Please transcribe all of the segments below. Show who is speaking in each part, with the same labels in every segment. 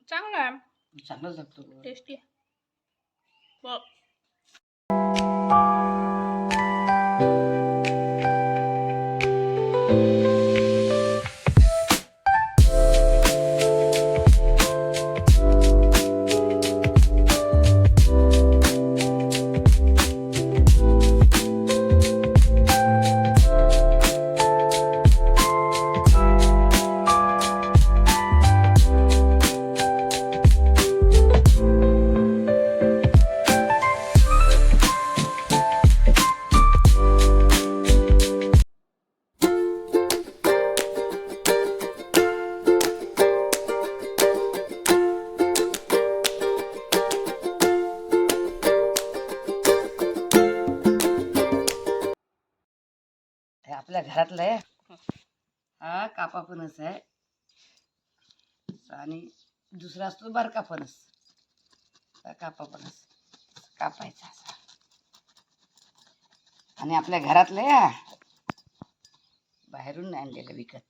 Speaker 1: चांगला आहे,
Speaker 2: चांगलं लागतो,
Speaker 1: टेस्टी आहे.
Speaker 2: आपल्या घरातलं आहे. हा कापा फणस आहे आणि दुसरा असतो बारका फणस. कापा फणस कापायचा असा आणि आपल्या घरातलं आहे, बाहेरून आणलेलं विकत.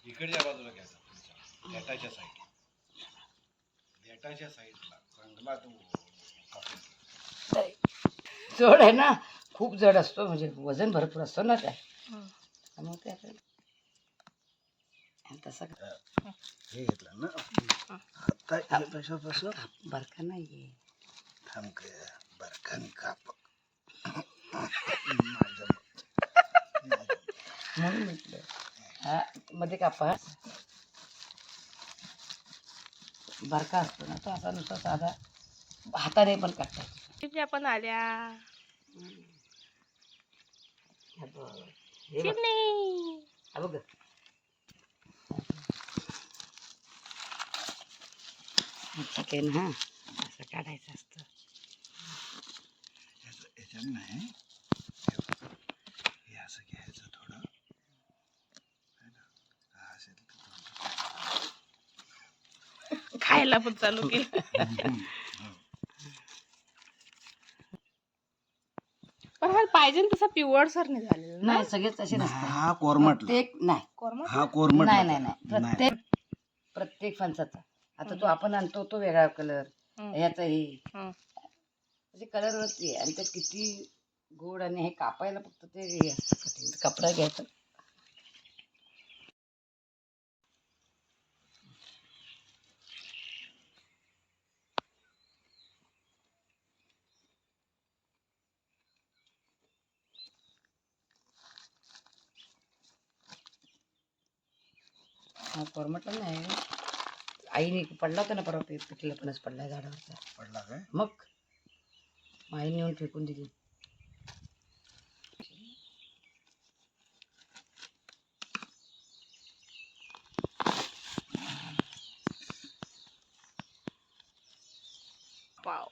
Speaker 3: इकडच्या बाजूला घ्यायचा, देटाच्या साईडला, देटाच्या साईडला चांगला तो
Speaker 2: जड आहे ना, खूप जड असतो, म्हणजे वजन भरपूर असतो ना त्या, मग ते तसं
Speaker 3: हे घेतलं ना आता तशापासून
Speaker 2: बरका नाही
Speaker 3: थांब बरकाने काप
Speaker 2: म्हणून म्हटलं. हा मध्ये कापा बरका असतो ना तो, असा नुसता साधा हाताने पण काढतात.
Speaker 1: चिमण्या पण आल्या.
Speaker 2: हे बघ,
Speaker 1: चिमणी
Speaker 2: हा बघ चिकन, हा असं काढायचं असतं.
Speaker 3: याच्यात नाही, हे असं घ्यायचं थोडं,
Speaker 1: खायला पण चालू केलं. पण हा पाहिजे तसा पिवळ सर नाही झालेला ना.
Speaker 2: नाही सगळेच तसे नसतात.
Speaker 3: हा कोरमट
Speaker 2: प्रत्येक नाही,
Speaker 1: कोरमट
Speaker 3: हा कोरमट
Speaker 2: नाही नाही नाही, प्रत्येक फणसाचा. आता तो आपण आणतो तो वेगळा कलर, ह्याचाही असे कलरवरती आहे. आणि ते किती गोड, आणि हे कापायला फक्त ते हे असतं कठीण. कपडा घ्यायचा, हा कोरमटला नाही. आईने पडला होता ना परवा, पिकलेला फणस पडलाय झाडावरचा.
Speaker 3: पडला काय?
Speaker 2: मग आईने येऊन फेकून दिली.
Speaker 1: वाव.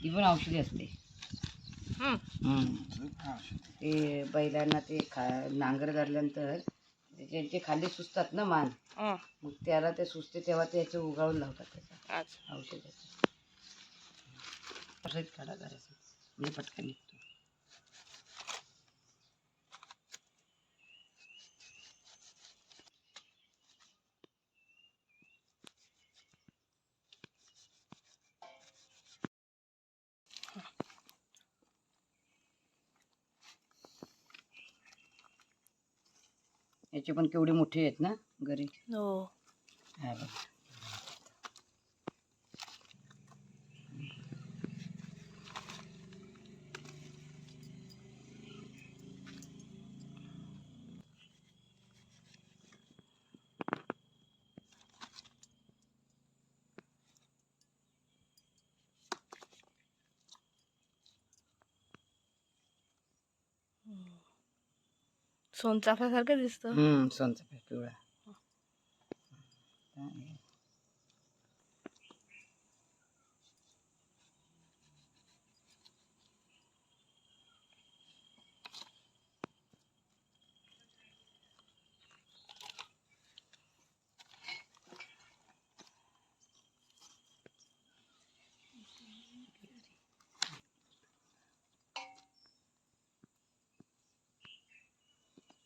Speaker 2: ती पण औषधी असते. ते बैलांना ते नांगर धरल्यानंतर त्यांचे खाली सुचतात ना मान, मग त्याला ते सुचते तेव्हा ते याचे उगाळून लावतात त्याचं औषधाचं. काढा जरासं म्हणजे पटकन निघतो. याचे पण केवढे मोठे आहेत ना घरी.
Speaker 1: हो.
Speaker 2: हा बघ.
Speaker 1: सोनचाफ्यासारखं दिसतं.
Speaker 2: सोनचाफा पिवळा.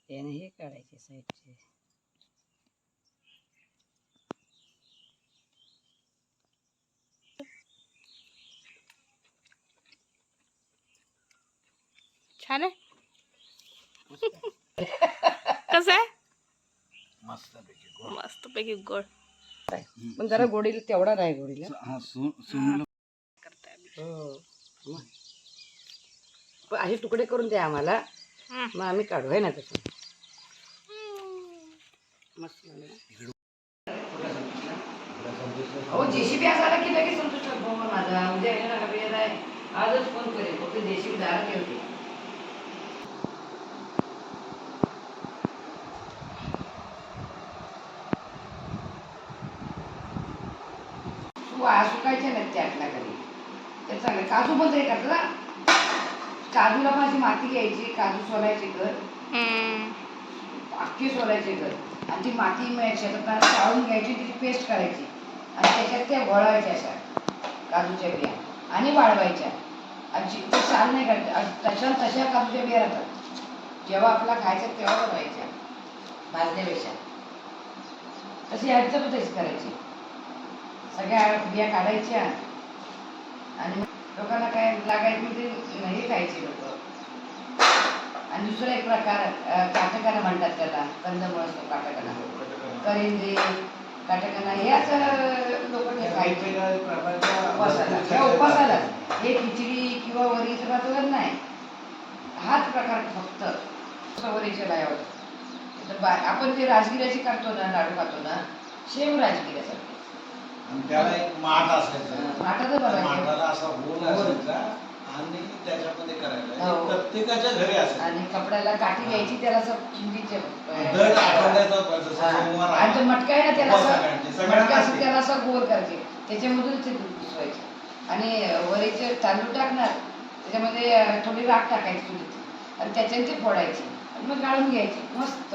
Speaker 2: याने हे काढायचे साईडचे.
Speaker 1: छान आहे. कसं आहे?
Speaker 3: मस्तपैकी गोड.
Speaker 1: मस्त पैकी गोड
Speaker 2: पण जरा गोडीला तेवढा नाही गोडीला.
Speaker 3: हा, सुनीला
Speaker 1: करताय.
Speaker 2: हो मग. पण असे तुकडे करून द्या आम्हाला, मग आम्ही काढू आहे ना तसं. मस्त झालं ना? हो जेसीबी आज आला की लगेच संतुष्ट होतो माझा. उद्या येणार का बिया आहे, आजच फोन करेल. फक्त जेसीबी दारात ठेवते. सुकायचे नाहीत ते आपल्या घरी. ते चांगलं काजू पण तरी करतात ना. काजूला पण अशी माती घ्यायची, काजू सोलायचे घर, अख्खे सोलायचे घर, आणि ती माती शेतात चाळून घ्यायची, तिची पेस्ट करायची आणि त्याच्यात त्या वळवायच्या अशा काजूच्या बिया आणि वाळवायच्या. आणि ते साल नाही काढत, तशा काजूच्या बिया राहतात. जेव्हा आपला खायचं तेव्हा बनवायच्या भाजण्यापेक्षा. तशी ह्याचं पण तशी करायची. सगळ्या बिया काढायच्या आणि लोकांना काय लागायचं ते हे खायचे लोक. आणि दुसरा एक प्रकार काटकाना म्हणतात त्याला, कंदमुळ असतो काटकाना, करिंदे, काटकाना, हे असं लोक खायचे उपासाला. उपासाला हे खिचडी किंवा वरीचं भात वगैरे नाही, हाच प्रकार फक्त वरीच्या लायावर. तर आपण जे राजगिऱ्याची करतो ना, लाडू खातो ना, शेव राजगिऱ्यासारखे.
Speaker 3: त्याला एक माठ असायचा,
Speaker 2: माठाचं बनवायचं.
Speaker 3: माठाला असा होल असायचा आणि त्याच्यामध्ये करायला
Speaker 2: हो.
Speaker 3: प्रत्येकाच्या घरी असायचं.
Speaker 2: आणि कपड्याला काठी घ्यायची, त्याला असं चिंडीचे
Speaker 3: दर आठवड्याचा जसं सोमवार
Speaker 2: आणि तो
Speaker 3: आला,
Speaker 2: मटका आहे ना, त्याला
Speaker 3: सगळ्यांचे,
Speaker 2: असं
Speaker 3: सगळ्यांना
Speaker 2: मटका असं
Speaker 3: असते.
Speaker 2: त्याला असं गोल करायचे, त्याच्यामधून ते दूध पिसवायचे. आणि वरीचे तांदूळ टाकणार, त्याच्यामध्ये थोडी राख टाकायची चुलीची आणि त्याच्याने ते फोडायचे आणि मग गाळून घ्यायचे मस्त.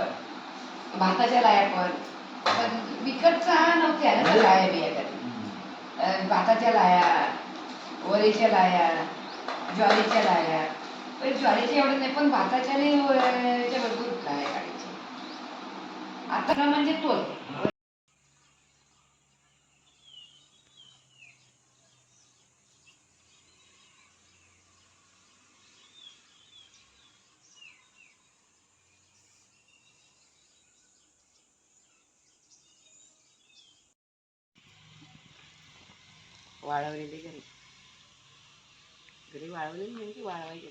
Speaker 2: भाताच्या लाया पण विकतचा नव्हत्या ना त्या लाया बिया कधी. भाताच्या लाया, वरीच्या लाया, ज्वारीच्या लाया. पण ज्वारीच्या एवढं नाही, पण भाताच्या आणि वरीच्या भरपूर लाया काढायच्या. आता म्हणजे तोच वाळवलेले घरी. घरी वाळवलेली नाही की वाळवायचे.